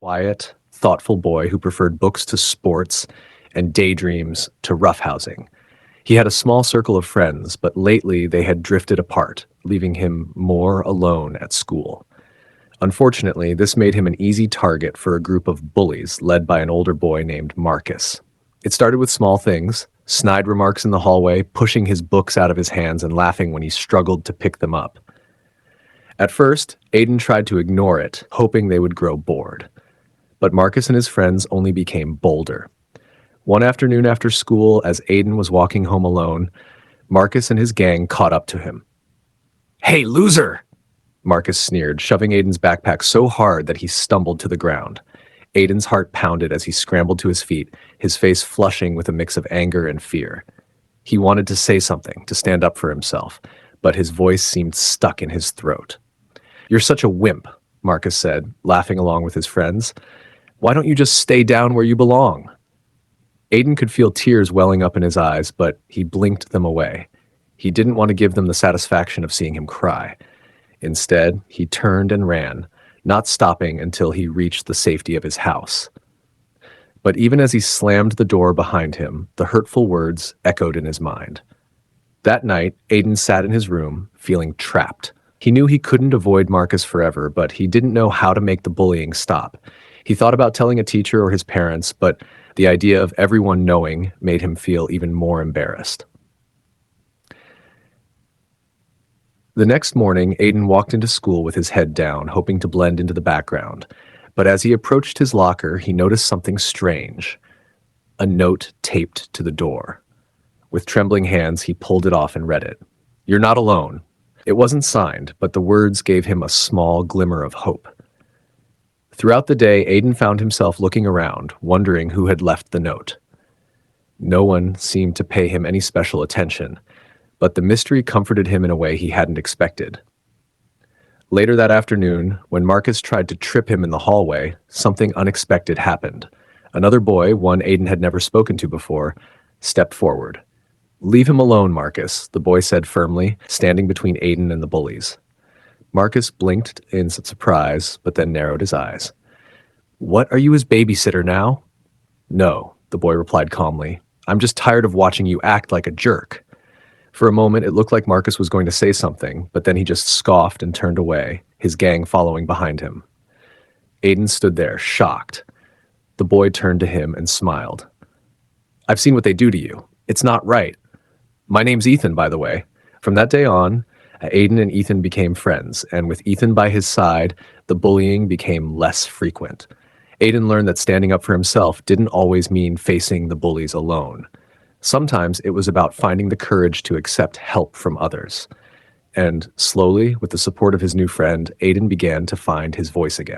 Quiet, thoughtful boy who preferred books to sports and daydreams to roughhousing. He had a small circle of friends, but lately they had drifted apart, leaving him more alone at school. Unfortunately, this made him an easy target for a group of bullies led by an older boy named Marcus. It started with small things, snide remarks in the hallway, pushing his books out of his hands and laughing when he struggled to pick them up. At first, Aiden tried to ignore it, hoping they would grow bored. But Marcus and his friends only became bolder. One afternoon after school, as Aiden was walking home alone, Marcus and his gang caught up to him. "Hey, loser!" Marcus sneered, shoving Aiden's backpack so hard that he stumbled to the ground. Aiden's heart pounded as he scrambled to his feet, his face flushing with a mix of anger and fear. He wanted to say something, to stand up for himself, but his voice seemed stuck in his throat. "You're such a wimp," Marcus said, laughing along with his friends. "Why don't you just stay down where you belong?" Aiden could feel tears welling up in his eyes, but he blinked them away. He didn't want to give them the satisfaction of seeing him cry. Instead, he turned and ran, not stopping until he reached the safety of his house. But even as he slammed the door behind him, the hurtful words echoed in his mind. That night, Aiden sat in his room, feeling trapped. He knew he couldn't avoid Marcus forever, but he didn't know how to make the bullying stop. He thought about telling a teacher or his parents, but the idea of everyone knowing made him feel even more embarrassed. The next morning, Aiden walked into school with his head down, hoping to blend into the background. But as he approached his locker, he noticed something strange. A note taped to the door. With trembling hands, he pulled it off and read it. "You're not alone." It wasn't signed, but the words gave him a small glimmer of hope. Throughout the day, Aiden found himself looking around, wondering who had left the note. No one seemed to pay him any special attention, but the mystery comforted him in a way he hadn't expected. Later that afternoon, when Marcus tried to trip him in the hallway, something unexpected happened. Another boy, one Aiden had never spoken to before, stepped forward. "Leave him alone, Marcus," the boy said firmly, standing between Aiden and the bullies. Marcus blinked in surprise, but then narrowed his eyes. "What, are you his babysitter now?" "No," the boy replied calmly. "I'm just tired of watching you act like a jerk." For a moment, it looked like Marcus was going to say something, but then he just scoffed and turned away, his gang following behind him. Aiden stood there, shocked. The boy turned to him and smiled. "I've seen what they do to you. It's not right. My name's Ethan, by the way." From that day on, Aiden and Ethan became friends, and with Ethan by his side, the bullying became less frequent. Aiden learned that standing up for himself didn't always mean facing the bullies alone. Sometimes it was about finding the courage to accept help from others. And slowly, with the support of his new friend, Aiden began to find his voice again.